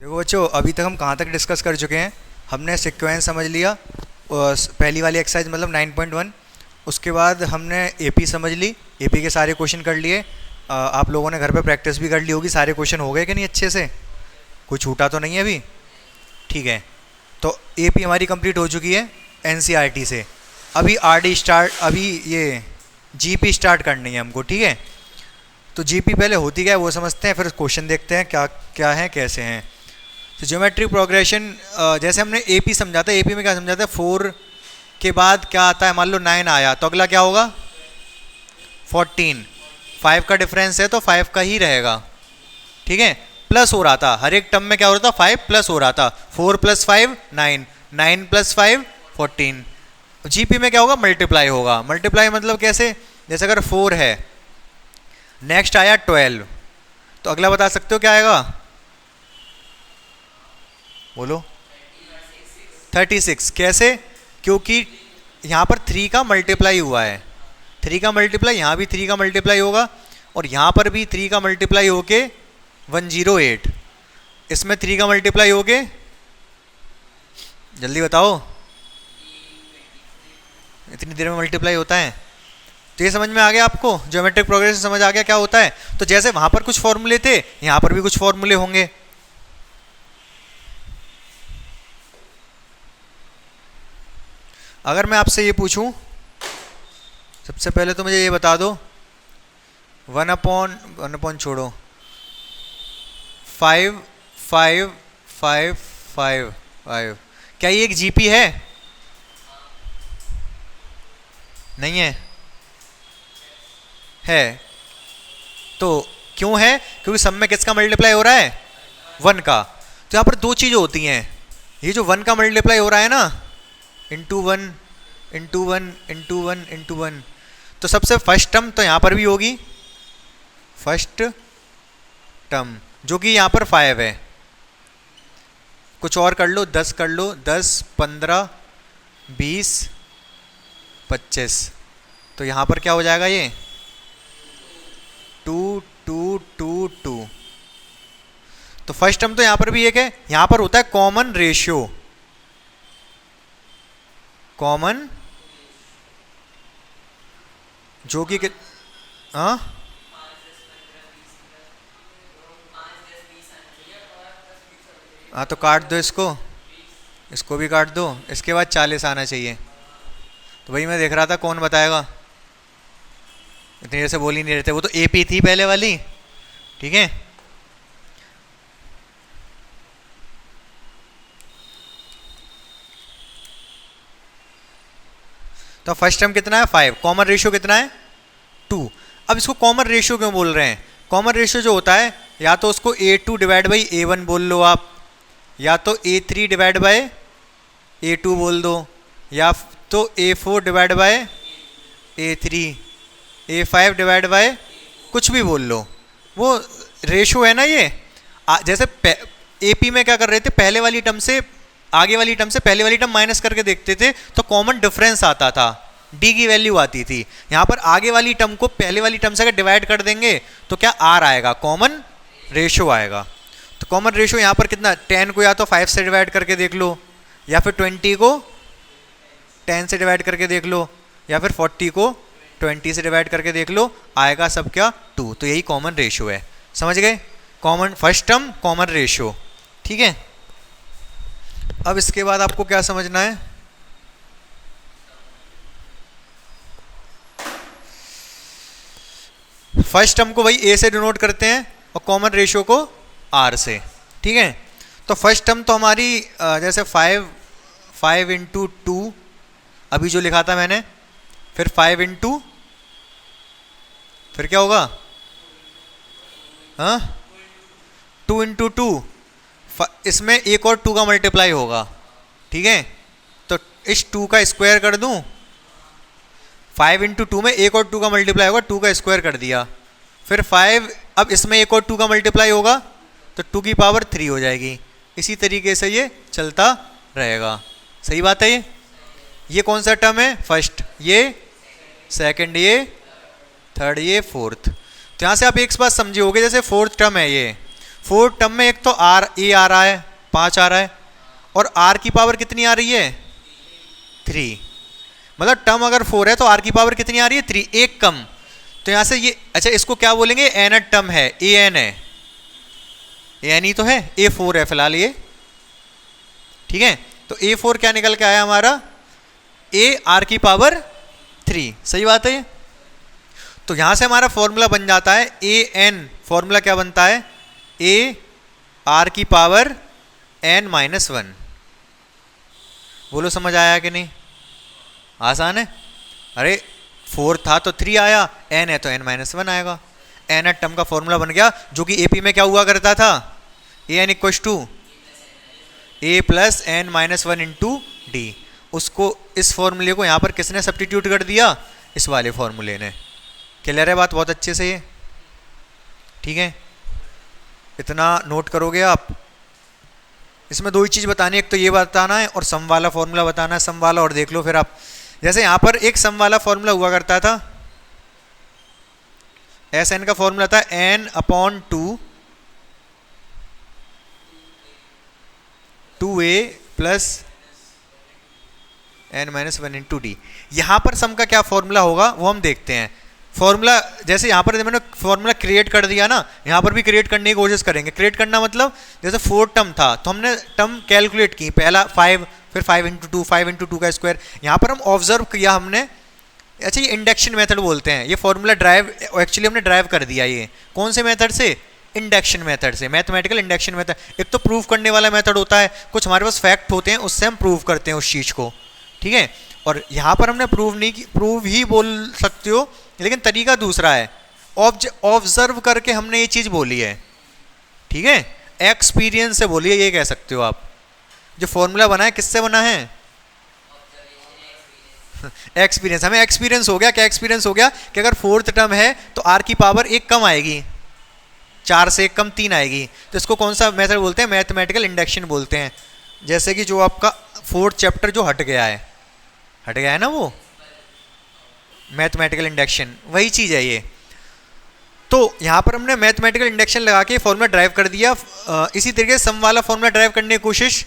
देखो बच्चों, अभी तक हम कहाँ तक डिस्कस कर चुके हैं। हमने सीक्वेंस समझ लिया, पहली वाली एक्सरसाइज मतलब 9.1। उसके बाद हमने एपी समझ ली, एपी के सारे क्वेश्चन कर लिए। आप लोगों ने घर पे प्रैक्टिस भी कर ली होगी। सारे क्वेश्चन हो गए कि नहीं अच्छे से? कुछ छूटा तो नहीं है अभी? ठीक है, तो एपी हमारी कंप्लीट हो चुकी है एनसीईआरटी से। अभी आरडी स्टार्ट, अभी ये जीपी स्टार्ट करनी है हमको। ठीक है, तो जीपी पहले होती क्या है वो समझते हैं, फिर क्वेश्चन देखते हैं क्या क्या है कैसे हैं। तो ज्योमेट्रिक प्रोग्रेशन, जैसे हमने एपी समझा था, एपी में क्या समझाता है, 4 के बाद क्या आता है, मान लो 9 आया तो अगला क्या होगा 14। 5 का डिफरेंस है तो 5 का ही रहेगा। ठीक है, प्लस हो रहा था हर एक टर्म में, क्या हो रहा था 5 प्लस हो रहा था। 4 + 5 9, 9 + 5 14। जीपी में क्या होगा, मल्टीप्लाई होगा। मल्टीप्लाई मतलब कैसे, जैसे अगर 4 है, नेक्स्ट आया 12, तो अगला बता सकते हो क्या आएगा, बोलो 36। कैसे? क्योंकि यहाँ पर 3 का मल्टीप्लाई हुआ है। 3 का मल्टीप्लाई, यहाँ भी 3 का मल्टीप्लाई होगा और यहाँ पर भी 3 का मल्टीप्लाई होके 108। इसमें 3 का मल्टीप्लाई होके, जल्दी बताओ, इतनी देर में मल्टीप्लाई होता है। तो ये समझ में आ गया आपको, ज्योमेट्रिक प्रोग्रेशन समझ आ गया क्या होता है। तो जैसे वहाँ पर कुछ फॉर्मूले थे, यहाँ पर भी कुछ फॉर्मूले होंगे। अगर मैं आपसे ये पूछूं, सबसे पहले तो मुझे ये बता दो, 1/1 छोड़ो, 5 5 5 5 5, क्या ये एक जीपी है? नहीं है? है। तो क्यों है? क्योंकि सब में किसका मल्टीप्लाई हो रहा है, 1 का। तो यहाँ पर दो चीज़ें होती हैं, ये जो 1 का मल्टीप्लाई हो रहा है ना, इंटू 1 इंटू 1 इंटू 1 इंटू 1, तो सबसे फर्स्ट टर्म तो यहाँ पर भी होगी, फर्स्ट टर्म जो कि यहाँ पर 5 है। कुछ और कर लो, 10 कर लो, 10 15 20 25, तो यहाँ पर क्या हो जाएगा, ये 2 2 2 2। तो फर्स्ट टर्म तो यहाँ पर भी एक है। यहाँ पर होता है कॉमन रेशियो, कॉमन जो कि हाँ, हाँ तो काट दो इसको, इसको भी काट दो, इसके बाद 40 आना चाहिए। तो वही मैं देख रहा था कौन बताएगा, इतनी देर से बोल ही नहीं रहते। वो तो एपी थी पहले वाली। ठीक है, तो फर्स्ट टर्म कितना है 5, कॉमन रेशियो कितना है 2। अब इसको कॉमन रेशियो क्यों बोल रहे हैं? कॉमन रेशियो जो होता है, या तो उसको A2 डिवाइड बाई A1 बोल लो आप, या तो A3 डिवाइड बाय A2 बोल दो, या तो A4 divide by A3, A5 divide by कुछ भी बोल लो। वो रेशियो है ना ये। जैसे एपी में क्या कर रहे थे, पहले वाली टर्म से आगे वाली टर्म से पहले वाली टर्म माइनस करके देखते थे तो कॉमन डिफरेंस आता था, डी की वैल्यू आती थी। यहाँ पर आगे वाली टर्म को पहले वाली टर्म से अगर डिवाइड कर देंगे तो क्या आर आएगा, कॉमन रेशियो आएगा। तो कॉमन रेशियो यहाँ पर कितना, 10 को या तो 5 से डिवाइड करके देख लो, या फिर 20 को 10 से डिवाइड करके देख लो, या फिर 40 को 20 से डिवाइड करके देख लो, आएगा सब क्या 2। तो यही कॉमन रेशियो है, समझ गए? Common first term common ratio. ठीक है, अब इसके बाद आपको क्या समझना है, फर्स्ट टर्म को वही ए से डिनोट करते हैं और कॉमन रेशियो को आर से। ठीक है, तो फर्स्ट टर्म तो हमारी जैसे 5 इंटू 2 अभी जो लिखा था मैंने, फिर 5 इंटू, फिर क्या होगा, हाँ 2 इंटू 2, इसमें एक और 2 का मल्टीप्लाई होगा। ठीक है, तो इस 2 का स्क्वायर कर दूं, 5 इंटू 2 में एक और 2 का मल्टीप्लाई होगा, 2 का स्क्वायर कर दिया, फिर 5, अब इसमें एक और 2 का मल्टीप्लाई होगा तो 2 की पावर 3 हो जाएगी। इसी तरीके से ये चलता रहेगा। सही बात है? ये कौन सा टर्म है, फर्स्ट, ये सेकंड, ये थर्ड, ये फोर्थ। तो यहाँ से आप एक बात समझे होगे, जैसे फोर्थ टर्म है ये, 4 टर्म में एक तो आर ए आ रहा है 5 आ रहा है, और आर की पावर कितनी आ रही है 3, मतलब टर्म अगर 4 है तो आर की पावर कितनी आ रही है 3, एक कम। तो यहां से ये अच्छा इसको क्या बोलेंगे, एन टर्म है, ए एन है, ए एन ही तो है, ए 4 है फिलहाल ये, ठीक है। तो ए 4 क्या निकल के आया हमारा, ए आर की पावर 3, सही बात है ये। तो यहां से हमारा फॉर्मूला बन जाता है ए एन, फॉर्मूला क्या बनता है, ए आर की पावर एन माइनस 1। बोलो समझ आया कि नहीं, आसान है। अरे 4 था तो 3 आया, एन है तो एन माइनस 1 आएगा। एन टर्म का फॉर्मूला बन गया, जो कि एपी में क्या हुआ करता था, A N equal to A plus N minus 1 into D. उसको इस फॉर्मूले को यहाँ पर किसने सब्स्टिट्यूट कर दिया, इस वाले फॉर्मूले ने। क्लियर है बात बहुत अच्छे से ये, ठीक है। इतना नोट करोगे आप। इसमें दो ही चीज़ बतानी है, एक तो ये बताना है और सम वाला फॉर्मूला बताना है, सम वाला और देख लो फिर आप। जैसे यहाँ पर एक सम वाला फॉर्मूला हुआ करता था, एस एन का फॉर्मूला था N upon 2 A plus N minus 1 into D. यहाँ पर सम का क्या फॉर्मूला होगा वो हम देखते हैं। फॉर्मूला जैसे यहाँ पर मैंने फॉर्मूला क्रिएट कर दिया ना, यहाँ पर भी क्रिएट करने की कोशिश करेंगे। क्रिएट करना मतलब जैसे 4 टर्म था तो हमने टर्म कैलकुलेट की, पहला 5, फिर 5 इंटू 2, 5 इंटू 2 का स्क्वायर। यहाँ पर हम ऑब्जर्व किया हमने, अच्छा ये इंडक्शन मेथड बोलते हैं। ये फॉर्मूला ड्राइव एक्चुअली हमने ड्राइव कर दिया, ये कौन से मेथड से, इंडक्शन मेथड से, मैथमेटिकल इंडक्शन मेथड। एक तो प्रूव करने वाला मेथड होता है, कुछ हमारे पास फैक्ट होते हैं उससे हम प्रूव करते हैं उस चीज़ को, ठीक है। और यहाँ पर हमने प्रूव नहीं की, प्रूव ही बोल सकते हो, लेकिन तरीका दूसरा है। ऑब्जर्व करके हमने ये चीज़ बोली है, ठीक है, एक्सपीरियंस से बोली है, ये कह सकते हो आप। जो फॉर्मूला बना है किससे बना है, एक्सपीरियंस। हमें एक्सपीरियंस हो गया, क्या एक्सपीरियंस हो गया कि अगर 4th टर्म है तो आर की पावर 1 कम आएगी, 4 से 1 कम 3 आएगी। तो इसको कौन सा मेथड बोलते हैं, मैथमेटिकल इंडक्शन बोलते हैं। जैसे कि जो आपका 4th चैप्टर जो हट गया है ना, वो मैथमेटिकल इंडक्शन, वही चीज़ है ये। तो यहाँ पर हमने मैथमेटिकल इंडक्शन लगा के फॉर्मूला ड्राइव कर दिया। इसी तरीके से सम वाला फॉर्मूला ड्राइव करने की कोशिश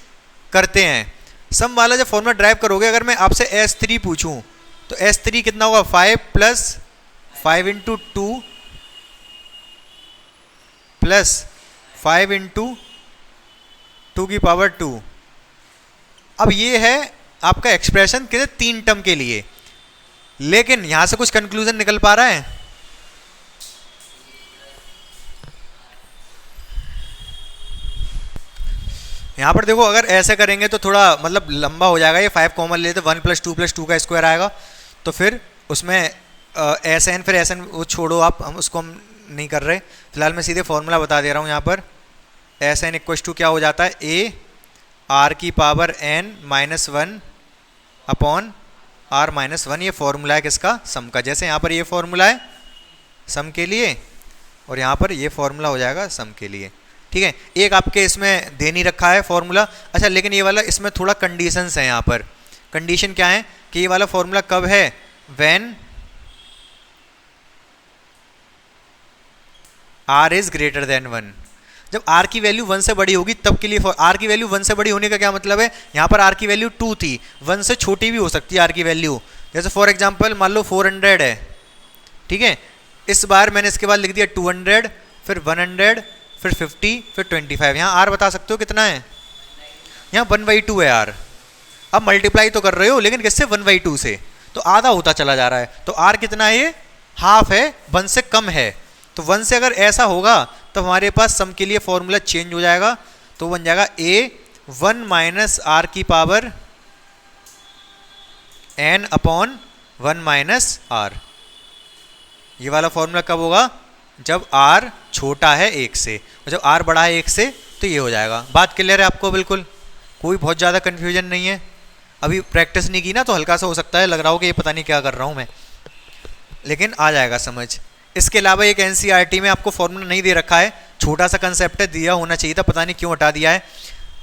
करते हैं। सम वाला जब फॉर्मूला ड्राइव करोगे, अगर मैं आपसे S3 पूछूं तो S3 कितना होगा, 5 प्लस 5 इंटू 2 प्लस 5 इंटू 2 की पावर 2। अब ये है आपका एक्सप्रेशन कितने 3 टर्म के लिए। लेकिन यहां से कुछ कंक्लूजन निकल पा रहा है, यहां पर देखो अगर ऐसे करेंगे तो थोड़ा मतलब लंबा हो जाएगा। ये 5 कॉमन ले तो 1 + 2 + 2 का स्क्वायर आएगा। तो फिर उसमें एस एन, फिर एस एन वो छोड़ो आप, हम उसको हम नहीं कर रहे फिलहाल। मैं सीधे फॉर्मूला बता दे रहा हूँ। यहाँ पर एस एन इक्व टू क्या हो जाता है, ए आर की power n minus 1 upon r minus 1। ये फॉर्मूला है किसका, सम का। जैसे यहाँ पर ये फॉर्मूला है सम के लिए और यहाँ पर ये फॉर्मूला हो जाएगा सम के लिए, ठीक है। एक आपके इसमें दे नहीं रखा है फॉर्मूला, अच्छा, लेकिन ये वाला इसमें थोड़ा कंडीशंस है। यहाँ पर कंडीशन क्या है कि ये वाला फॉर्मूला कब है, when r is greater than 1। जब r की वैल्यू 1 से बड़ी होगी तब के लिए। r की वैल्यू 1 से बड़ी होने का क्या मतलब है, यहाँ पर r की वैल्यू 2 थी, 1 से छोटी भी हो सकती है r की वैल्यू। जैसे फॉर एग्जांपल मान लो 400 है, ठीक है। इस बार मैंने इसके बाद लिख दिया 200, फिर 100, फिर 50, फिर 25। यहाँ r बता सकते हो कितना है, यहाँ 1/2 है r। अब मल्टीप्लाई तो कर रहे हो लेकिन किससे, 1/2 से, तो आधा होता चला जा रहा है। तो r कितना है, ये हाफ है, 1 से कम है। तो 1 से अगर ऐसा होगा तो हमारे पास सम के लिए फॉर्मूला चेंज हो जाएगा। तो बन जाएगा a 1 माइनस आर की power n upon 1 minus r. ये वाला फॉर्मूला कब होगा, जब r छोटा है 1 से, और जब r बड़ा है 1 से तो ये हो जाएगा। बात क्लियर है आपको, बिल्कुल कोई बहुत ज़्यादा कन्फ्यूजन नहीं है। अभी प्रैक्टिस नहीं की ना तो हल्का सा हो सकता है लग रहा हो कि ये पता नहीं क्या कर रहा हूँ मैं, लेकिन आ जाएगा समझ। इसके अलावा एक एनसीईआरटी में आपको फॉर्मूला नहीं दे रखा है, छोटा सा कंसेप्ट है, दिया होना चाहिए था, पता नहीं क्यों हटा दिया है।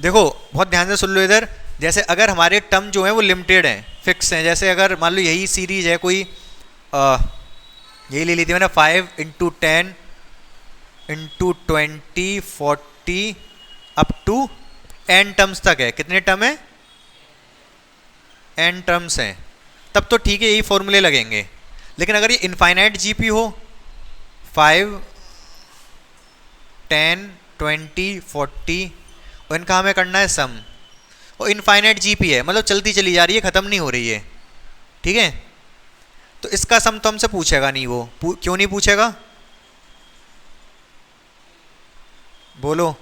देखो बहुत ध्यान से सुन लो इधर। जैसे अगर हमारे टर्म जो है वो लिमिटेड हैं, फिक्स हैं, जैसे अगर मान लो यही सीरीज है कोई, यही ले ली थी मैंने 5 × 10 into 20 40 up to n terms तक है। कितने टर्म है? n टर्म्स हैं, तब तो ठीक है, यही फॉर्मूले लगेंगे। लेकिन अगर ये इनफाइनाइट जीपी हो 5 10 20 40 और इनका हमें करना है सम, और इनफाइनाइट जीपी है मतलब चलती चली जा रही है, ख़त्म नहीं हो रही है, ठीक है। तो इसका सम तो हमसे पूछेगा नहीं वो, क्यों नहीं पूछेगा बोलो?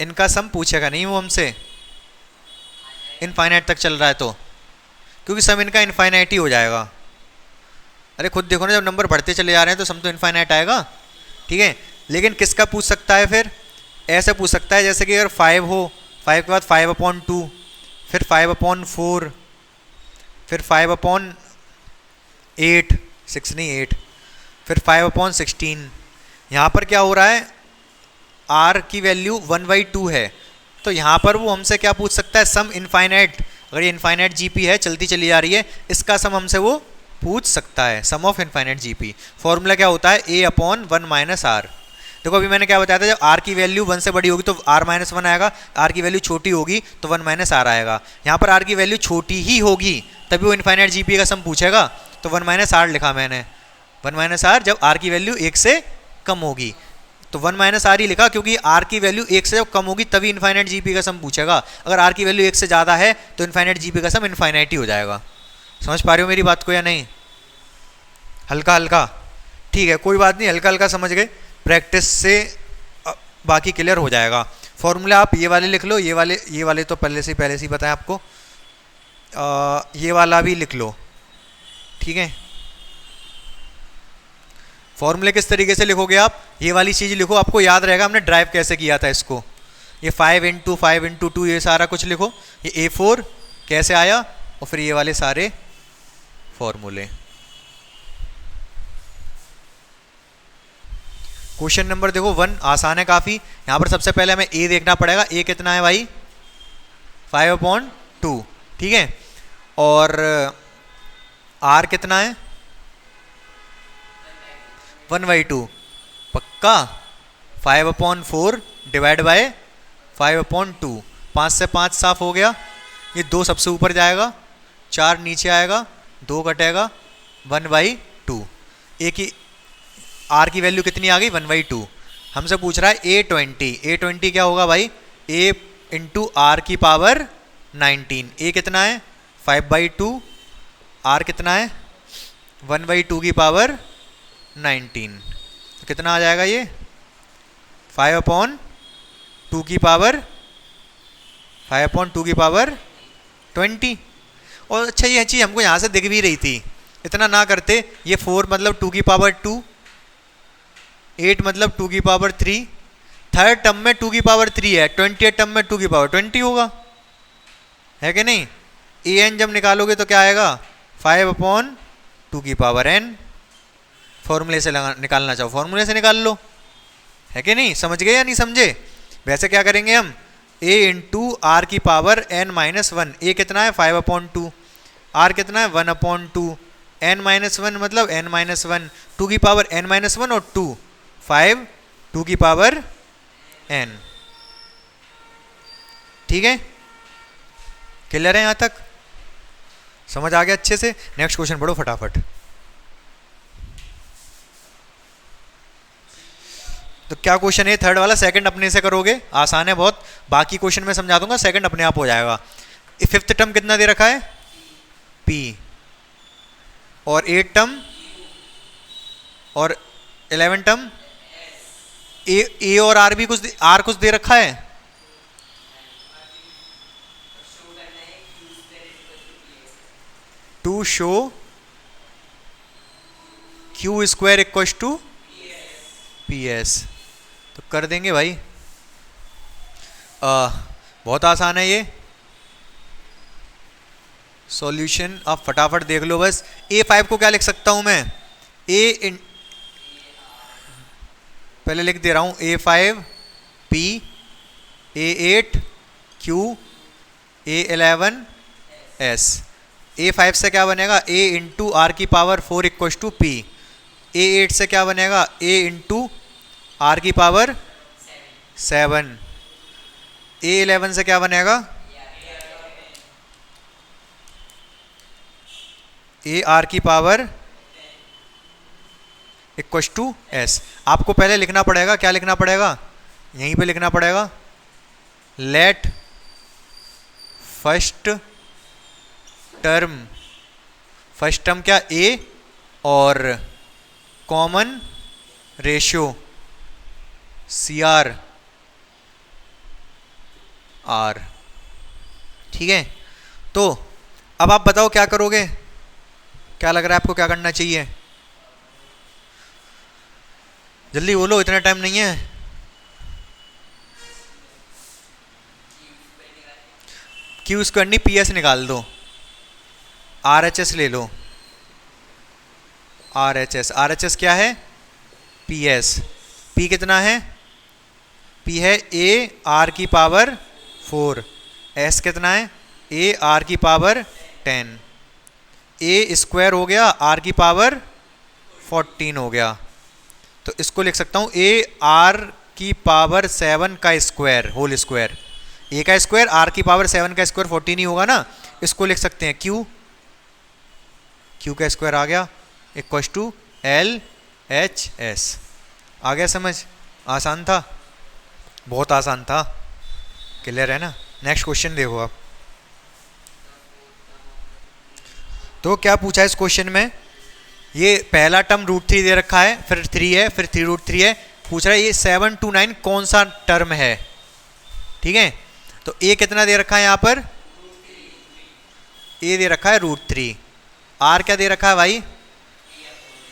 इनका सम पूछेगा नहीं वो हमसे, इनफाइनाइट तक चल रहा है तो, क्योंकि सम इनका इनफाइनाइट ही हो जाएगा। अरे खुद देखो ना, जब नंबर बढ़ते चले जा रहे हैं तो सम तो इनफाइनाइट आएगा, ठीक है। लेकिन किसका पूछ सकता है फिर? ऐसे पूछ सकता है जैसे कि अगर 5 हो, 5 के बाद 5/2, फिर 5/4, फिर 5/8, 6 नहीं 8, फिर 5/16। यहाँ पर क्या हो रहा है, r की वैल्यू 1/2 है, तो यहाँ पर वो हमसे क्या पूछ सकता है? सम इनफाइनाइट। अगर ये इनफाइनाइट जीपी है, चलती चली जा रही है, इसका सम हमसे वो पूछ सकता है, सम ऑफ इनफाइनाइट जीपी। फॉर्मूला क्या होता है? a/1 - r। देखो अभी मैंने क्या बताया था, जब r की वैल्यू 1 से बड़ी होगी तो r - 1 आएगा, r की वैल्यू छोटी होगी तो 1 - r आएगा। यहाँ पर r की वैल्यू छोटी ही होगी तभी वो इनफाइनाइट जीपी का सम पूछेगा, तो 1 - r लिखा मैंने। 1 - r जब r की वैल्यू 1 से कम होगी, तो 1 - r ही लिखा, क्योंकि r की वैल्यू 1 से जब कम होगी तभी इनफाइनाइट जीपी का सम पूछेगा। अगर r की वैल्यू 1 से ज़्यादा है तो इनफाइनाइट जीपी का सम इनफाइनाइट ही हो जाएगा। समझ पा रहे हो मेरी बात को या नहीं? हल्का हल्का, ठीक है, कोई बात नहीं, हल्का हल्का समझ गए, प्रैक्टिस से बाकी क्लियर हो जाएगा। फॉर्मूला आप ये वाले लिख लो, ये वाले तो पहले से ही बताया आपको, ये वाला भी लिख लो, ठीक है। फॉर्मूले किस तरीके से लिखोगे आप? ये वाली चीज़ लिखो, आपको याद रहेगा हमने ड्राइव कैसे किया था इसको। ये 5 × 5 × 2 ये सारा कुछ लिखो, ये A4 कैसे आया, और फिर ये वाले सारे फॉर्मूले। क्वेश्चन नंबर देखो 1 आसान है काफ़ी। यहाँ पर सबसे पहले हमें a देखना पड़ेगा। a कितना है भाई? 5/2, ठीक है। और r कितना है? 1/2 पक्का। 5/4 डिवाइड बाय 5/2, 5 से 5 साफ हो गया, ये 2 सबसे ऊपर जाएगा, 4 नीचे आएगा, 2 कटेगा, 1/2। a की r की वैल्यू कितनी आ गई? 1/2। हमसे पूछ रहा है a20। a20 क्या होगा भाई? a × r की पावर 19। a कितना है? 5/2। r कितना है? 1/2 की पावर 19। तो कितना आ जाएगा ये? 5/2 की पावर 20। और अच्छा ये चीज़ हमको यहाँ से दिख भी रही थी, इतना ना करते। ये 4 मतलब 2 की पावर 2, 8 मतलब 2 की पावर 3, थर्ड टर्म में 2 की पावर 3 है, 28 टर्म में 2 की पावर 20 होगा, है कि नहीं? an जब निकालोगे तो क्या आएगा? 5/2 की पावर n। फॉर्मूले से निकालना चाहो फॉर्मूले से निकाल लो, है कि नहीं? समझ गए या नहीं समझे? वैसे क्या करेंगे हम? a × r की पावर n-1। a कितना है? 5/2। r कितना है? 1/2। n-1 मतलब n-1, 2 की पावर n-1 और 2, 5 2 की पावर n। ठीक है, क्लियर है? यहां तक समझ आ गया अच्छे से? नेक्स्ट क्वेश्चन पढ़ो फटाफट। तो क्या क्वेश्चन है थर्ड वाला? सेकंड अपने से करोगे, आसान है बहुत, बाकी क्वेश्चन में समझा दूंगा, सेकंड अपने आप हो जाएगा। फिफ्थ टर्म कितना दे रखा है? p, और 8 टर्म और 11 टर्म a और r भी कुछ दे रखा है। To show q² = ps। तो कर देंगे भाई, बहुत आसान है ये सॉल्यूशन, आप फटाफट देख लो बस। a5 को क्या लिख सकता हूं मैं? पहले लिख दे रहा हूं, a5 p, a8 q, a11 s। a5 से क्या बनेगा? a × r की पावर 4 = p। a8 से क्या बनेगा? a × आर की पावर 7। A11 से क्या बनेगा? ए आर की पावर इक्वल टू एस। आपको पहले लिखना पड़ेगा, क्या लिखना पड़ेगा? यहीं पे लिखना पड़ेगा, लेट फर्स्ट टर्म क्या? ए और कॉमन रेशियो CR R। ठीक है, तो अब आप बताओ क्या करोगे? क्या लग रहा है आपको, क्या करना चाहिए? जल्दी बोलो, इतना टाइम नहीं है। क्यू स्क्वायर नहीं, PS निकाल दो, RHS ले लो। RHS क्या है? PS। P कितना है? P है A R की पावर 4। S कितना है? A R की पावर 10। A स्क्वायर हो गया, R की पावर 14 हो गया। तो इसको लिख सकता हूँ A R की पावर 7 का स्क्वायर होल स्क्वायर। A का स्क्वायर R की पावर 7 का स्क्वायर 14 ही होगा ना। इसको लिख सकते हैं Q का स्क्वायर आ गया इक्वल टू LHS। आ गया समझ? आसान था, बहुत आसान था, क्लियर है ना? नेक्स्ट क्वेश्चन देखो आप। तो क्या पूछा है इस क्वेश्चन में? ये पहला टर्म √3 दे रखा है, फिर 3 है, फिर 3√3 है। पूछ रहा है ये 7 to 9 कौन सा टर्म है। ठीक है, तो A कितना दे रखा है यहाँ पर? A दे रखा है √3। R क्या दे रखा है भाई?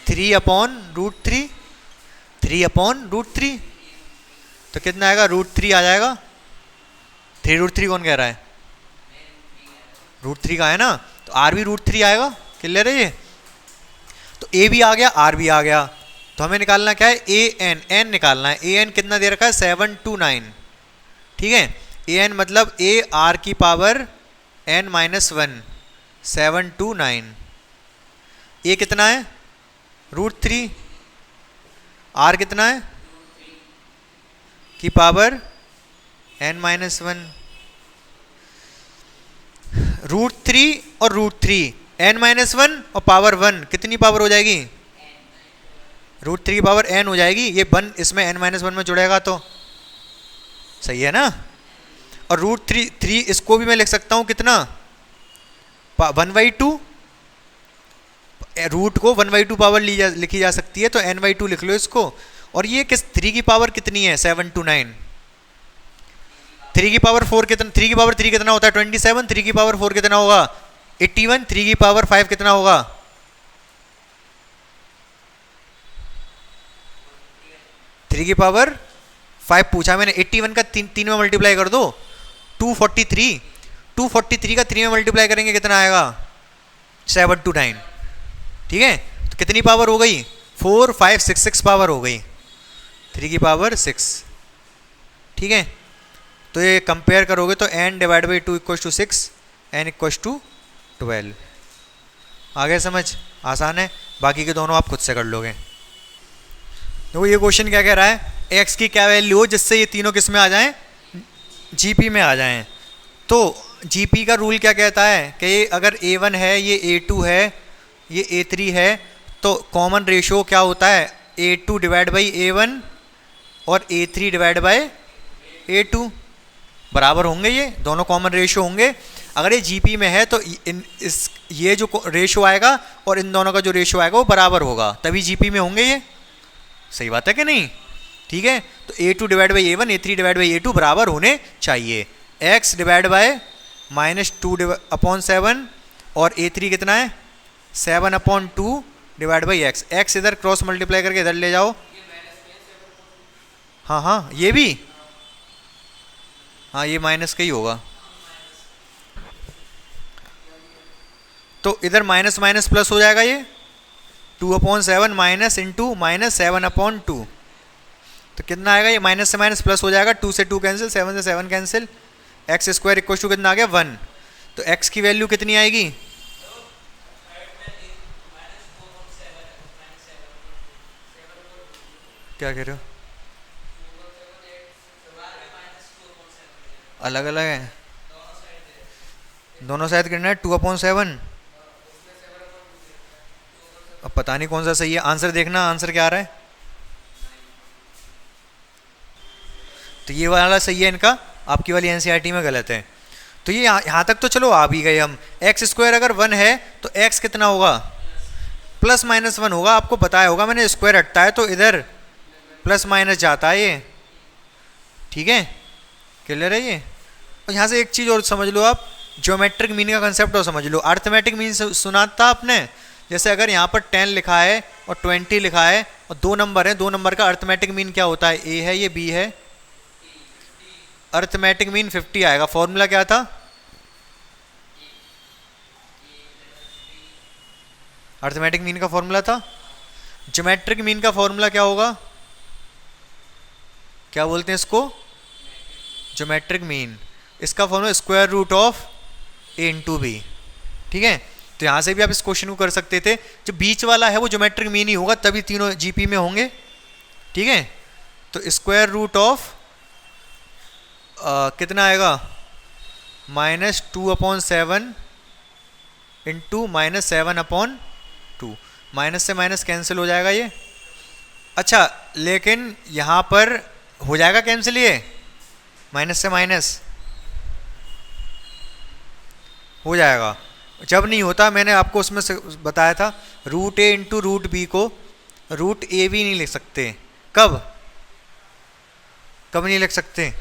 3/√3। 3/√3 तो कितना आएगा? √3 आ जाएगा। 3√3 कौन कह रहा है? √3 का है ना, तो R भी √3 आएगा। क्लियर है ये? तो A भी आ गया, R भी आ गया। तो हमें निकालना क्या है? AN निकालना है। AN कितना दे रखा है? 7 to 9। ठीक है, AN मतलब A R की पावर n-1 7 to 9। A कितना है? √3। R कितना है? की पावर n-1। √3 और √3 n-1 और पावर 1 कितनी पावर हो जाएगी? √3 की पावर n हो जाएगी। ये 1 इसमें n-1 में जुड़ेगा तो सही है ना। और √3 इसको भी मैं लिख सकता हूं कितना? 1/2। रूट को 1/2 पावर लिखी जा सकती है, तो n/2 लिख लो इसको। और ये किस 3 की पावर कितनी है? 7 to 9। 3 की पावर 4 कितना? 3 की पावर 3 कितना होता है? 27। 3 की पावर 4 कितना होगा? 81। 3 की पावर 5 कितना होगा? 3 की पावर 5 पूछा मैंने। 81 का 3 में मल्टीप्लाई कर दो, 243। 243 का 3 में मल्टीप्लाई करेंगे कितना आएगा? 7 to 9। ठीक है, तो कितनी पावर हो गई? 4 5 6 पावर हो गई। 3 की पावर 6। ठीक है, तो ये कंपेयर करोगे तो n/2 equal to 6, n equal to 12। आगे समझ? आसान है, बाकी के दोनों आप खुद से कर लोगे। देखो ये क्वेश्चन क्या कह रहा है? x की क्या वैल्यू हो जिससे ये तीनों किस में आ जाएं? GP में आ जाएं। तो GP का रूल क्या कहता है कि अगर A1 है, ये A2 है, ये A3 है, तो कॉमन रेशियो क्या होता है? A2 डिवाइड बाई A1 और A3 डिवाइड बाई A2 बराबर होंगे। ये दोनों कॉमन रेशियो होंगे। अगर ये GP में है तो ये जो रेशियो आएगा और इन दोनों का जो रेशियो आएगा वो बराबर होगा, तभी GP में होंगे ये। सही बात है कि नहीं? ठीक है, तो A2 divide by A1 A3 divide by A2 बराबर होने चाहिए। x डिवाइड बाय -2/7 और A3 कितना है? 7/2 डिवाइड बाई x। x इधर क्रॉस मल्टीप्लाई करके इधर ले जाओ। हाँ हाँ, ये भी, हाँ ये माइनस का ही होगा। तो इधर माइनस माइनस प्लस हो जाएगा। ये 2/7 माइनस इंटू -7/2। तो कितना आएगा? ये माइनस से माइनस प्लस हो जाएगा। 2 से 2 कैंसिल, 7 से 7 cancel. X square equal to कितना आ गया? 1। तो x की वैल्यू कितनी आएगी? क्या कह रहे हो? अलग अलग है, दोनों साइड कितना है 2/7। अब पता नहीं कौन सा सही है, आंसर देखना आंसर क्या आ रहा है। तो ये वाला सही है इनका, आपकी वाली एनसीईआरटी में गलत है। तो ये यहाँ तक तो चलो आ भी गए हम। एक्स स्क्वायर अगर 1 है तो एक्स कितना होगा, +-1 होगा। आपको बताया होगा मैंने, स्क्वायर हटता है तो इधर प्लस माइनस जाता है ये, ठीक है, क्लियर है ये। और यहाँ से एक चीज़ और समझ लो आप, ज्योमेट्रिक मीन का कंसेप्ट और समझ लो। अर्थमेटिक मीन सुना था आपने, जैसे अगर यहाँ पर 10 लिखा है और 20 लिखा है और 2 नंबर है, 2 नंबर का अर्थमेटिक मीन क्या होता है, ए है ये बी है, अर्थमेटिक मीन 50 आएगा। फॉर्मूला क्या था, अर्थमेटिक मीन का फॉर्मूला था, ज्योमेट्रिक मीन का फॉर्मूला क्या होगा, क्या बोलते हैं इसको, ज्योमेट्रिक मीन। इसका formula square root of a into b, ठीक है। तो यहाँ से भी आप इस क्वेश्चन को कर सकते थे, जो बीच वाला है वो ज्योमेट्रिक मीन ही होगा, तभी तीनों जीपी में होंगे, ठीक है। तो स्क्वायर रूट ऑफ कितना आएगा, -2/7 इंटू -7/2, माइनस से माइनस कैंसिल हो जाएगा ये। अच्छा लेकिन यहाँ पर हो जाएगा कैंसिल ये, माइनस से माइनस हो जाएगा। जब नहीं होता, मैंने आपको उसमें से बताया था, √a इंटू √b को √a भी नहीं लिख सकते। कब कब नहीं लिख सकते,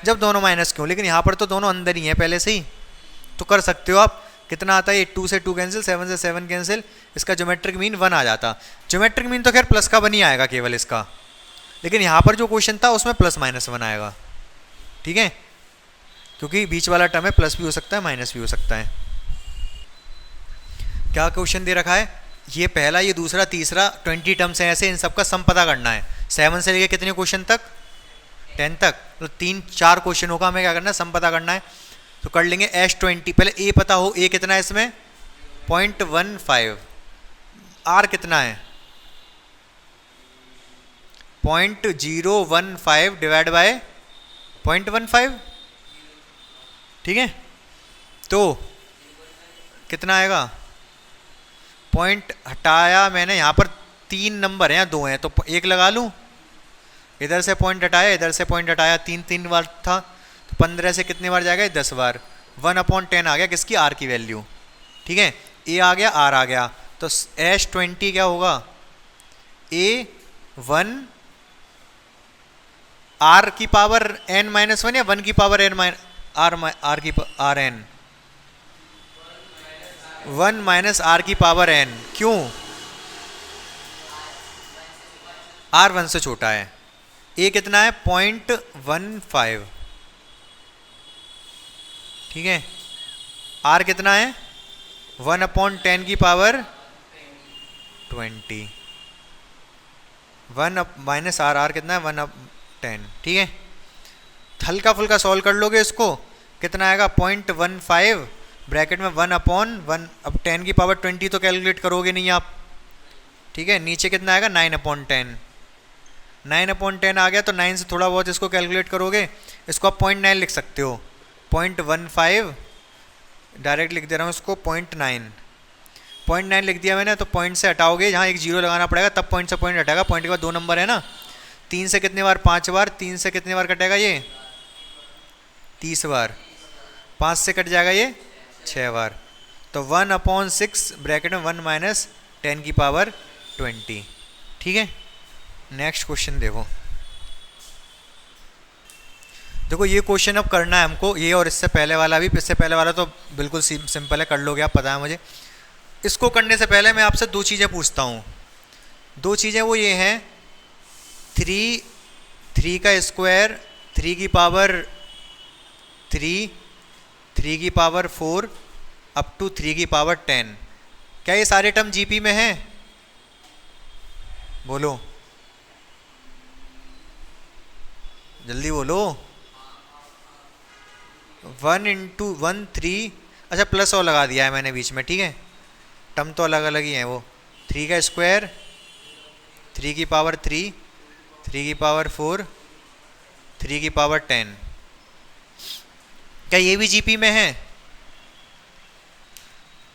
जब दोनों माइनस क्यों, लेकिन यहाँ पर तो दोनों अंदर ही हैं पहले से ही, तो कर सकते हो आप। कितना आता है ये, 2 से 2 कैंसिल, 7 से 7 कैंसिल, इसका ज्योमेट्रिक मीन 1 आ जाता। ज्योमेट्रिक मीन तो खैर प्लस का 1 ही आएगा केवल इसका, लेकिन यहाँ पर जो क्वेश्चन था उसमें +-1 आएगा, ठीक है, क्योंकि बीच वाला टर्म है, प्लस भी हो सकता है माइनस भी हो सकता है। क्या क्वेश्चन दे रखा है, ये पहला, ये दूसरा, तीसरा, 20 टर्म्स है ऐसे, इन सबका सम पता करना है। 7 से लेके कितने क्वेश्चन तक, 10 तक, तो 3-4 क्वेश्चन होगा, हमें क्या करना है, सम पता करना है। तो कर लेंगे S20, पहले ए पता हो, ए कितना है इसमें 0.15, आर कितना है 0.015 डिवाइड बाय 0.15, ठीक है। तो कितना आएगा, पॉइंट हटाया मैंने, यहाँ पर 3 नंबर हैं या 2 हैं, तो 1 लगा लूँ, इधर से पॉइंट हटाया, इधर से पॉइंट हटाया, 3 बार था, तो 15 से कितने बार जाएगा, 10 बार, 1/10 आ गया किसकी, आर की वैल्यू, ठीक है। ए आ गया, आर आ गया, तो S20 क्या होगा, A1 आर की पावर n-1 या 1 की पावर n आर की आर एन, 1 माइनस आर की पावर n, क्यों, आर 1 से छोटा है। ए कितना है 0.15, ठीक है। आर कितना है 1/10 की पावर 20, 1 माइनस आर कितना है 1/10, ठीक है। हल्का फुल्का सॉल्व कर लोगे इसको, कितना आएगा 0.15 ब्रैकेट में 1/1, अब 10 की पावर 20 तो कैलकुलेट करोगे नहीं आप, ठीक है। नीचे कितना आएगा 9/10, 9/10 आ गया, तो 9 से थोड़ा बहुत इसको कैलकुलेट करोगे, इसको आप 0.9 लिख सकते हो, 0.15 डायरेक्ट लिख दे रहा हूँ इसको, 0.9 लिख दिया मैंने। तो पॉइंट से हटाओगे, जहाँ एक जीरो लगाना पड़ेगा, तब पॉइंट से पॉइंट हटाएगा। पॉइंट के बाद 2 नंबर है ना, 3 से कितने बार, 5 बार, 3 से कितने बार कटेगा ये 30 बार, 5 से कट जाएगा ये 6 बार, तो 1/6 ब्रैकेट में 1 माइनस 10 की पावर 20, ठीक है। नेक्स्ट क्वेश्चन देखो, देखो ये क्वेश्चन अब करना है हमको, ये और इससे पहले वाला भी, इससे पहले वाला तो बिल्कुल सिंपल है, कर लोगे आप, पता है मुझे। इसको करने से पहले मैं आपसे 2 चीज़ें पूछता हूँ। 2 चीज़ें वो ये हैं, 3 का स्क्वायर, 3 की पावर 3, 3 की पावर 4 अप टू 3 की पावर 10, क्या ये सारे टर्म जीपी में हैं, बोलो जल्दी बोलो। 1 × 1 3, अच्छा प्लस और लगा दिया है मैंने बीच में, ठीक है, टर्म तो अलग अलग ही हैं वो। 3 का स्क्वायर, 3 की पावर 3, 3 की पावर 4, 3 की पावर 10, क्या ये भी जीपी में है?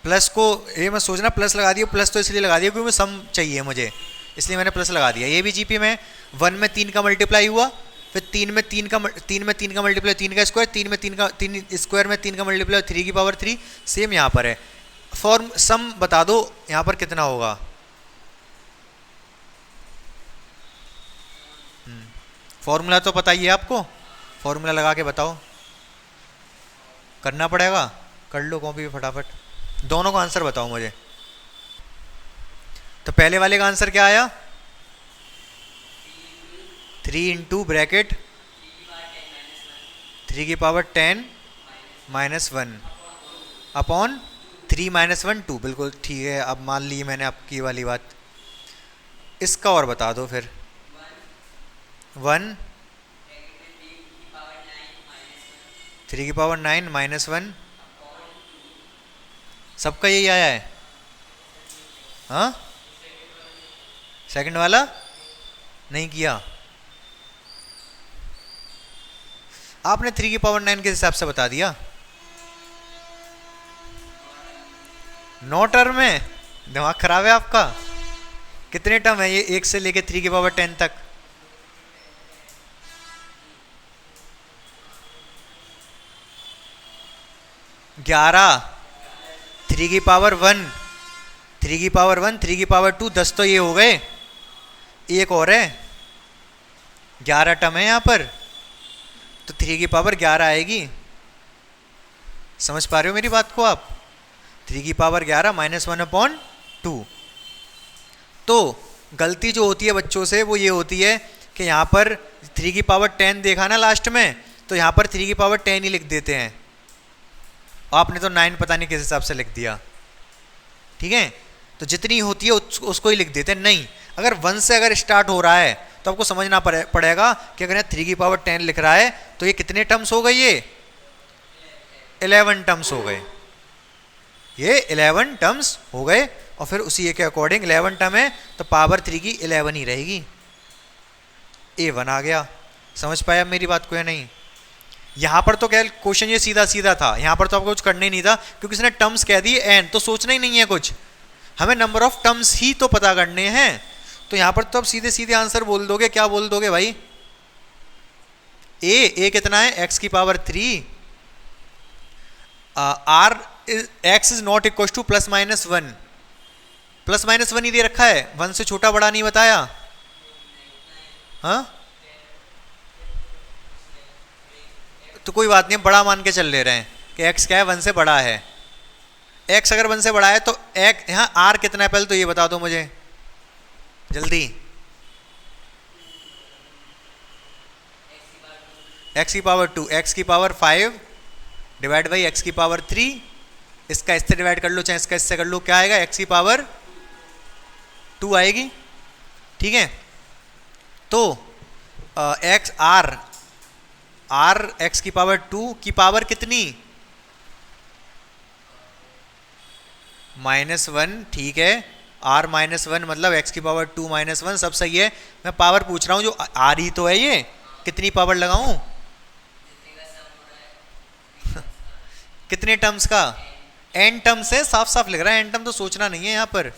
प्लस को ये मैं सोचना प्लस लगा दिया, प्लस तो इसलिए लगा दिया क्योंकि सम चाहिए मुझे, इसलिए मैंने प्लस लगा दिया। ये भी जीपी में 1 में 3 का मल्टीप्लाई हुआ, फिर 3 में 3 का मल्टीप्लाई 3 का स्क्वायर, 3 में 3 स्क्वायर में 3 का मल्टीप्लाई 3 की पावर 3। सेम यहाँ पर है। फॉर्म सम बता दो यहाँ पर कितना होगा। फॉर्मूला तो पता ही है आपको, फॉर्मूला लगा के बताओ। करना पड़ेगा, कर लो कॉपी पे फटाफट। दोनों का आंसर बताओ मुझे। तो पहले वाले का आंसर क्या आया? 3 इंटू ब्रैकेट 3 की पावर 10 माइनस 1 अपॉन 3 माइनस 1 2। बिल्कुल ठीक है, अब मान ली मैंने आपकी वाली बात। इसका और बता दो फिर। 1 3 की पावर 9 माइनस 1। सबका यही आया है? हाँ, सेकंड वाला नहीं किया आपने। 3 की पावर 9 के हिसाब से बता दिया। 9 टर्म में दिमाग खराब है आपका। कितने टर्म है ये 1 से लेके 3 की पावर 10 तक? 11। 3 की पावर 1 3 की पावर 1 3 की पावर 2 10 तो ये हो गए। एक और है, 11 टर्म है यहाँ पर, तो 3 की पावर 11 आएगी। समझ पा रहे हो मेरी बात को आप? 3 की पावर 11 माइनस 1 अपॉन 2। तो गलती जो होती है बच्चों से वो ये होती है कि यहाँ पर 3 की पावर 10 देखा ना लास्ट में, तो यहाँ पर 3 की पावर 10 ही लिख देते हैं। आपने तो 9 पता नहीं किस हिसाब से लिख दिया। ठीक है, तो जितनी होती है उसको ही लिख देते हैं। नहीं, अगर 1 से अगर स्टार्ट हो रहा है तो आपको समझना पड़ेगा कि अगर 3 की पावर 10 लिख रहा है तो ये कितने टर्म्स हो गए? ये 11 टर्म्स हो गए। ये 11 टर्म्स हो गए, और फिर उसी के अकॉर्डिंग 11 टर्म है तो पावर 3 की 11 ही रहेगी। A1 आ गया। समझ पाया मेरी बात को या नहीं? यहाँ पर तो क्या क्वेश्चन ये सीधा सीधा था, यहाँ पर तो आपको कुछ करना ही नहीं था क्योंकि इसने टर्म्स कह दिए n, तो सोचना ही नहीं है कुछ, हमें नंबर ऑफ टर्म्स ही तो पता करने हैं। तो यहाँ पर तो आप सीधे सीधे आंसर बोल दोगे। क्या बोल दोगे भाई? a कितना है? x की power 3। r x is not equal two plus minus 1। Plus minus 1 ही दे रखा है, 1 से छोटा बड़ा नहीं बताया। हाँ, तो कोई बात नहीं, बड़ा मान के चल ले रहे हैं कि x क्या है? 1 से बड़ा है। x अगर 1 से बड़ा है तो x यहाँ r कितना है पहले तो ये बता दो मुझे जल्दी। x की पावर 2, x की पावर 5 डिवाइड बाई x की पावर 3। इसका इससे डिवाइड कर लो चाहे इसका इससे कर लो, क्या आएगा? x की पावर 2 आएगी। ठीक है, तो x r x की पावर 2 की पावर कितनी? -1। ठीक है, r -1 मतलब x की पावर 2 -1 सब सही है। मैं पावर पूछ रहा हूं, जो r ही तो है, ये कितनी पावर लगाऊं? कितने टर्म्स का? n टर्म्स है, साफ साफ लिख रहा है। n टर्म तो सोचना नहीं है यहाँ पर,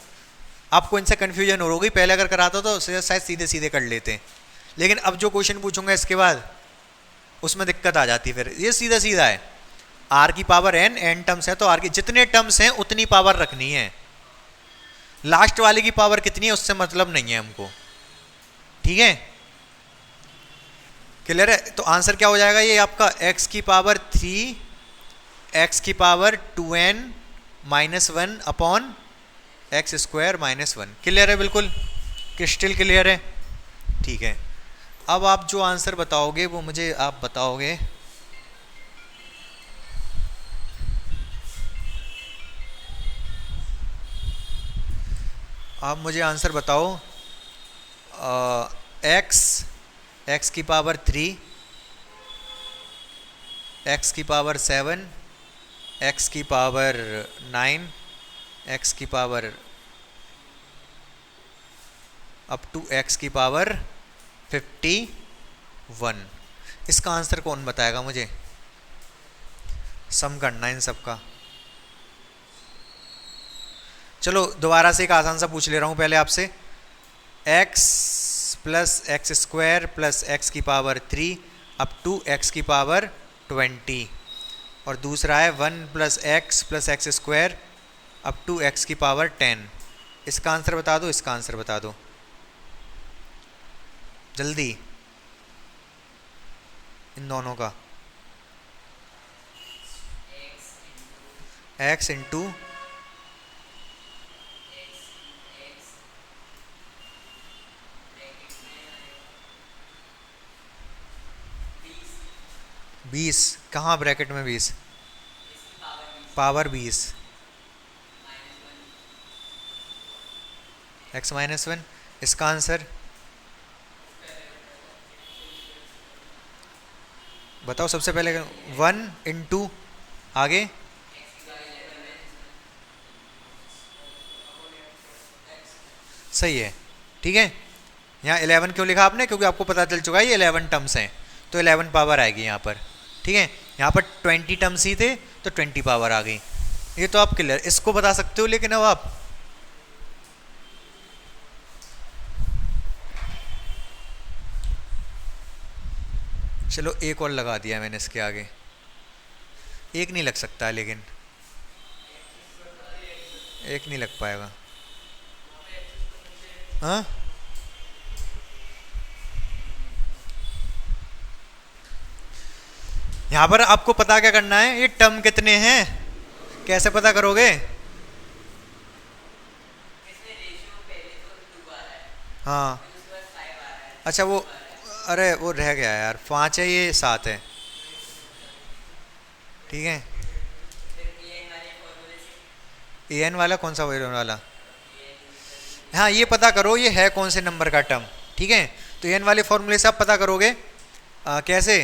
आपको इनसे कंफ्यूजन हो गई। पहले अगर कराता तो शायद सीधे सीधे कर लेते, लेकिन अब जो क्वेश्चन पूछूंगा इसके बाद उसमें दिक्कत आ जाती। फिर ये सीधा सीधा है, r की पावर n टर्म्स है तो r की जितने टर्म्स हैं उतनी पावर रखनी है। लास्ट वाले की पावर कितनी है उससे मतलब नहीं है हमको। ठीक है, क्लियर है? तो आंसर क्या हो जाएगा ये आपका? x की पावर 3 x की power 2n -1 upon x square -1। Clear है? बिल्कुल क्रिस्टल क्लियर है। ठीक है, अब आप जो आंसर बताओगे वो मुझे आप बताओगे। आप मुझे आंसर बताओ। x की पावर 3, x की पावर 7, x की पावर 9, x की पावर अप टू x की पावर 51। इसका आंसर कौन बताएगा मुझे? सम करना इन सबका। चलो दोबारा से एक आसान सा पूछ ले रहा हूँ पहले आपसे। x plus x square plus x की पावर 3 अप टू एक्स की पावर 20, और दूसरा है 1 plus x square up to x की पावर 10। इसका आंसर बता दो, इसका आंसर बता दो जल्दी, इन दोनों का। x इंटू बीस, कहाँ ब्रैकेट में 20? Power 20 x minus 1। इसका आंसर बताओ सबसे पहले। 1 इंटू आगे सही है, ठीक है। यहाँ 11 क्यों लिखा आपने? क्योंकि आपको पता चल चुका है ये 11 टर्म्स हैं, तो 11 पावर आएगी यहाँ पर, ठीक है। यहाँ पर 20 टर्म्स ही थे तो 20 पावर आ गई। ये तो आप क्लियर, इसको बता सकते हो। लेकिन अब आप चलो एक और लगा दिया मैंने इसके आगे, एक नहीं लग सकता, लेकिन एक नहीं लग पाएगा। हाँ यहाँ पर आपको पता क्या करना है, ये टर्म कितने हैं कैसे पता करोगे? हाँ अच्छा वो, अरे वो रह गया यार, 5 है ये 7 है, ठीक है। ए एन वाला कौन सा वाला? हाँ ये पता करो ये है कौन से नंबर का टर्म, ठीक है। तो एन वाले फॉर्मूले से आप पता करोगे कैसे?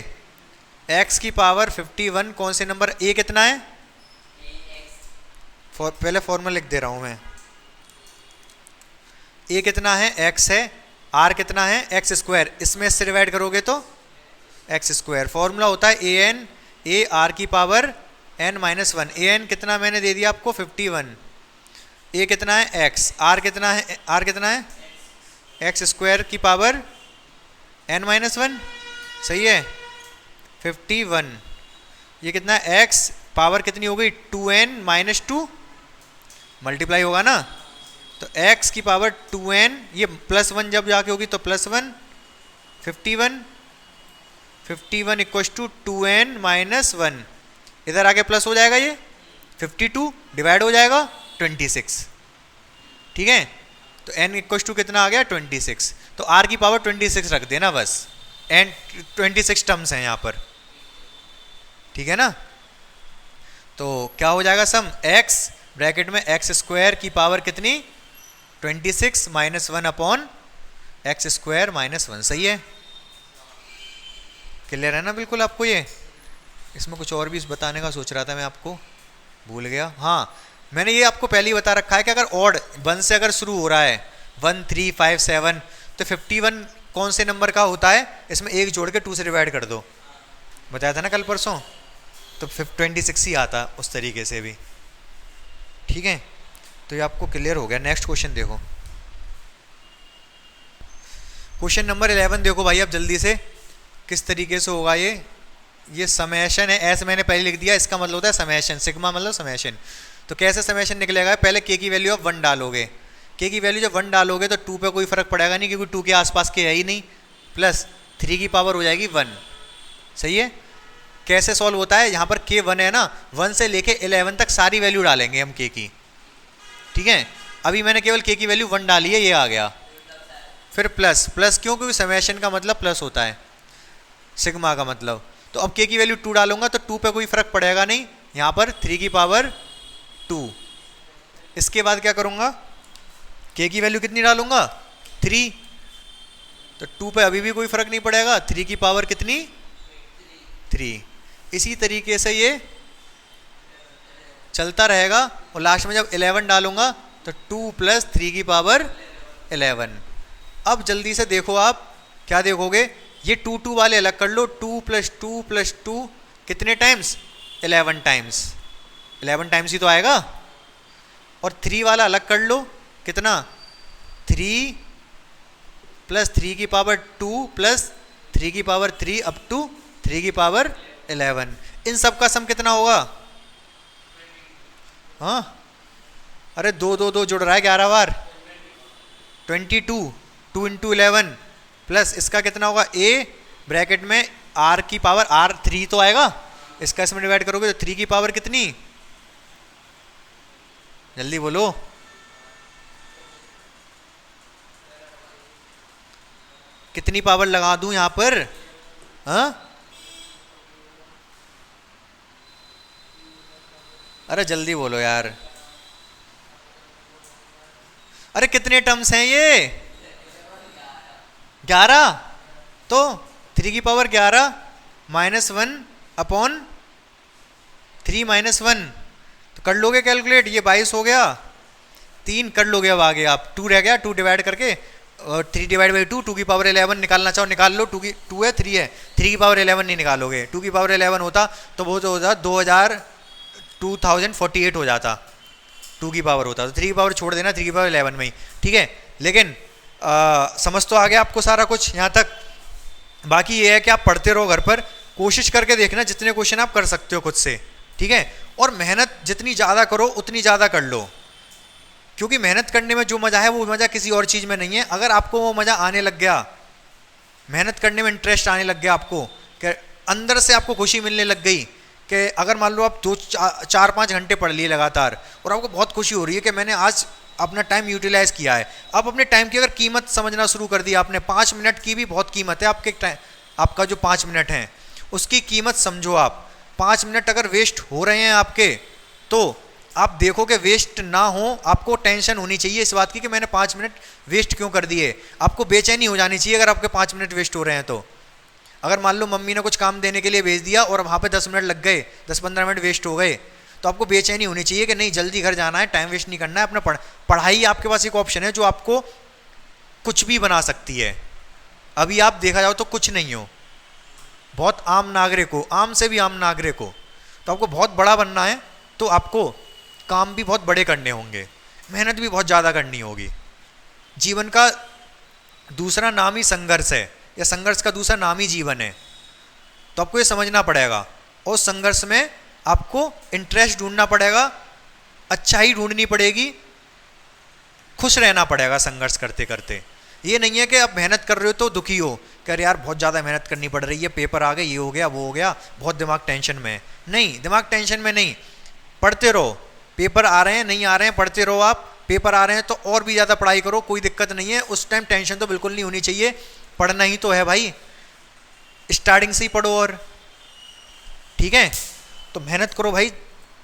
x की पावर 51 कौन से नंबर, a कितना है? पहले फॉर्मूला लिख दे रहा हूं मैं। a कितना है? x है। r कितना है? X square. इसमें इससे डिवाइड करोगे तो एक्स स्क्वायर। फॉर्मूला होता है ए एन ए आर की power n minus 1। A N कितना मैंने दे दिया आपको? 51। a कितना है? x। r कितना है? r कितना है? एक्स स्क्वायर की पावर n माइनस 1, सही है। 51 ये कितना है? x पावर कितनी हो गई? 2n माइनस 2, मल्टीप्लाई होगा ना, तो x की पावर 2n, ये प्लस 1 जब जाके होगी तो plus 1। 51 equal to 2n minus 1, इधर आके प्लस हो जाएगा, ये 52 डिवाइड हो जाएगा 26, ठीक है। तो n इक्वल टू कितना आ गया? 26। तो r की पावर 26 रख देना बस, एंड 26 टर्म्स हैं यहाँ पर, ठीक है ना। तो क्या हो जाएगा सम? x ब्रैकेट में एक्स स्क्वायर की पावर कितनी? 26 minus 1 upon x square minus 1, सही है। क्लियर है ना बिल्कुल आपको ये? इसमें कुछ और भी बताने का सोच रहा था मैं, आपको भूल गया। हाँ मैंने ये आपको पहले ही बता रखा है कि अगर ऑड 1 से अगर शुरू हो रहा है 1 3 5 7, तो 51 कौन से नंबर का होता है? इसमें एक जोड़ के 2 से डिवाइड कर दो, बताया था ना कल परसों, तो 26 ही आता उस तरीके से भी, ठीक है। तो ये आपको क्लियर हो गया। नेक्स्ट क्वेश्चन देखो, क्वेश्चन नंबर 11 देखो भाई, अब जल्दी से किस तरीके से होगा ये समेशन है। ऐसे मैंने पहले लिख दिया, इसका मतलब होता है समेशन, सिग्मा मतलब समेशन। तो कैसे समेशन निकलेगा? पहले k की वैल्यू आप 1 डालोगे, k की वैल्यू जब 1 डालोगे तो 2 पे कोई फर्क पड़ेगा नहीं, क्योंकि 2 के आसपास के है ही नहीं, प्लस 3 की पावर हो जाएगी 1, सही है। कैसे सॉल्व होता है? यहाँ पर k 1 है ना, 1 से लेके 11 तक सारी वैल्यू डालेंगे हम k की, ठीक है। अभी मैंने केवल k की वैल्यू 1 डाली है, ये आ गया। फिर प्लस क्यों? क्योंकि समेशन का मतलब प्लस होता है, सिग्मा का मतलब। तो अब k की वैल्यू 2 डालूंगा तो 2 पे कोई फर्क पड़ेगा नहीं, यहाँ पर 3 की पावर 2। इसके बाद क्या करूँगा? k की वैल्यू कितनी डालूंगा? 3, तो 2 पे अभी भी कोई फर्क नहीं पड़ेगा, 3 की पावर कितनी? 3। इसी तरीके से ये चलता रहेगा, और लास्ट में जब 11 डालूंगा तो 2 प्लस 3 की पावर 11। अब जल्दी से देखो, आप क्या देखोगे? ये 2 2 वाले अलग कर लो, 2 प्लस 2 प्लस 2 कितने टाइम्स? 11 टाइम्स, 11 टाइम्स ही तो आएगा। और 3 वाला अलग कर लो, कितना 3 प्लस 3 की पावर 2 प्लस 3 की पावर 3 अप टू 3 की पावर 11, इन सब का सम कितना होगा? हाँ अरे 2 2 2 जुड़ रहा है 11 बार, 22, 2 इंटू 11 प्लस इसका कितना होगा a ब्रैकेट में r की पावर r 3 तो आएगा, इसका इसमें डिवाइड करोगे तो 3 की पावर कितनी, जल्दी बोलो। कितनी पावर लगा दूं यहां पर? हाँ अरे जल्दी बोलो यार। अरे कितने टर्म्स हैं ये? 11, तो 3 की पावर 11 -1 अपॉन 3 -1, तो कर लोगे कैलकुलेट, ये 22 हो गया, 3 कर लोगे। अब आगे आप 2 रह गया, 2 डिवाइड करके 3 डिवाइड बाई 2, 2 की पावर 11 निकालना चाहो निकाल लो, 2 है 3 है, 3 की पावर 11 नहीं निकालोगे, 2 की पावर 11 होता तो वो तो होता 2048 हो जाता, 2 की पावर होता तो 3 की पावर छोड़ देना, 3 की पावर 11 में ही, ठीक है। लेकिन समझ तो आ गया आपको सारा कुछ यहाँ तक। बाकी ये है कि आप पढ़ते रहो घर पर, कोशिश करके देखना जितने क्वेश्चन आप कर सकते हो खुद से, ठीक है। और मेहनत जितनी ज़्यादा करो उतनी ज़्यादा कर लो, क्योंकि मेहनत करने में जो मज़ा है वो मज़ा किसी और चीज़ में नहीं है। अगर आपको वो मज़ा आने लग गया, मेहनत करने में इंटरेस्ट आने लग गया आपको, कि अंदर से आपको खुशी मिलने लग गई, कि अगर मान लो आप 4-5 घंटे पढ़ लिए लगातार और आपको बहुत खुशी हो रही है कि मैंने आज अपना टाइम यूटिलाइज किया है, आप अपने टाइम की अगर कीमत समझना शुरू कर दी आपने, 5 मिनट की भी बहुत कीमत है आपके टाइम, आपका जो 5 मिनट है उसकी कीमत समझो आप। 5 मिनट अगर वेस्ट हो रहे हैं आपके, तो आप देखो कि वेस्ट ना हो, आपको टेंशन होनी चाहिए इस बात की कि मैंने 5 मिनट वेस्ट क्यों कर दिए। आपको बेचैनी हो जानी चाहिए अगर आपके 5 मिनट वेस्ट हो रहे हैं तो। अगर मान लो मम्मी ने कुछ काम देने के लिए भेज दिया और वहाँ पे 10 मिनट लग गए, 10-15 मिनट वेस्ट हो गए, तो आपको बेचैनी होनी चाहिए कि नहीं जल्दी घर जाना है, टाइम वेस्ट नहीं करना है। अपना पढ़ाई आपके पास एक ऑप्शन है जो आपको कुछ भी बना सकती है। अभी आप देखा जाओ तो कुछ नहीं हो, बहुत आम नागरिक हो, आम से भी आम नागरिक हो, तो आपको बहुत बड़ा बनना है तो आपको काम भी बहुत बड़े करने होंगे, मेहनत भी बहुत ज़्यादा करनी होगी। जीवन का दूसरा नाम ही संघर्ष है, या संघर्ष का दूसरा नाम ही जीवन है, तो आपको ये समझना पड़ेगा। और संघर्ष में आपको इंटरेस्ट ढूंढना पड़ेगा, अच्छाई ढूंढनी पड़ेगी, खुश रहना पड़ेगा संघर्ष करते करते। ये नहीं है कि आप मेहनत कर रहे हो तो दुखी हो, कि अरे यार बहुत ज़्यादा मेहनत करनी पड़ रही है, पेपर आ गए, ये हो गया वो हो गया, बहुत दिमाग टेंशन में है। नहीं, दिमाग टेंशन में नहीं, पढ़ते रहो, पेपर आ रहे हैं नहीं आ रहे हैं पढ़ते रहो आप, पेपर आ रहे हैं तो और भी ज़्यादा पढ़ाई करो, कोई दिक्कत नहीं है, उस टाइम टेंशन तो बिल्कुल नहीं होनी चाहिए, पढ़ना ही तो है भाई, स्टार्टिंग से ही पढ़ो। और ठीक है, तो मेहनत करो भाई,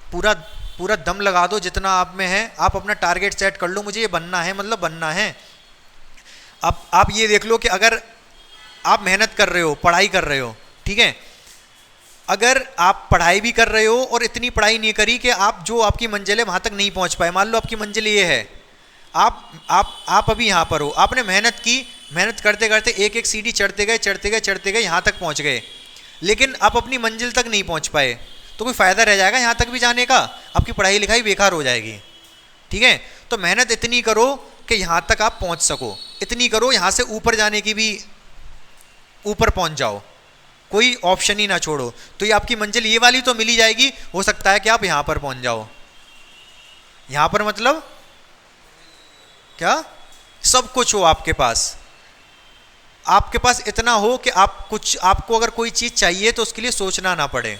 पूरा पूरा दम लगा दो जितना आप में है। आप अपना टारगेट सेट कर लो, मुझे ये बनना है, मतलब बनना है। अब आप ये देख लो कि अगर आप मेहनत कर रहे हो, पढ़ाई कर रहे हो, ठीक है, अगर आप पढ़ाई भी कर रहे हो और इतनी पढ़ाई नहीं करी कि आप जो आपकी मंजिल है वहाँ तक नहीं पहुँच पाए, मान लो आपकी मंजिल ये है, आप अभी यहाँ पर हो, आपने मेहनत की, मेहनत करते करते एक एक सीढ़ी चढ़ते गए यहाँ तक पहुँच गए, लेकिन आप अपनी मंजिल तक नहीं पहुँच पाए, तो कोई फ़ायदा रह जाएगा यहाँ तक भी जाने का? आपकी पढ़ाई लिखाई बेकार हो जाएगी। ठीक है, तो मेहनत इतनी करो कि यहाँ तक आप पहुँच सको, इतनी करो यहाँ से ऊपर जाने की भी, ऊपर पहुँच जाओ, कोई ऑप्शन ही ना छोड़ो। तो ये आपकी मंजिल ये वाली तो मिल ही जाएगी, हो सकता है कि आप यहाँ पर पहुँच जाओ। यहाँ पर मतलब क्या? सब कुछ हो आपके पास, आपके पास इतना हो कि आपको अगर कोई चीज़ चाहिए तो उसके लिए सोचना ना पड़े,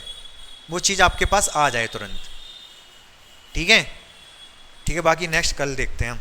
वो चीज़ आपके पास आ जाए तुरंत। ठीक है, ठीक है, बाकी नेक्स्ट कल देखते हैं हम।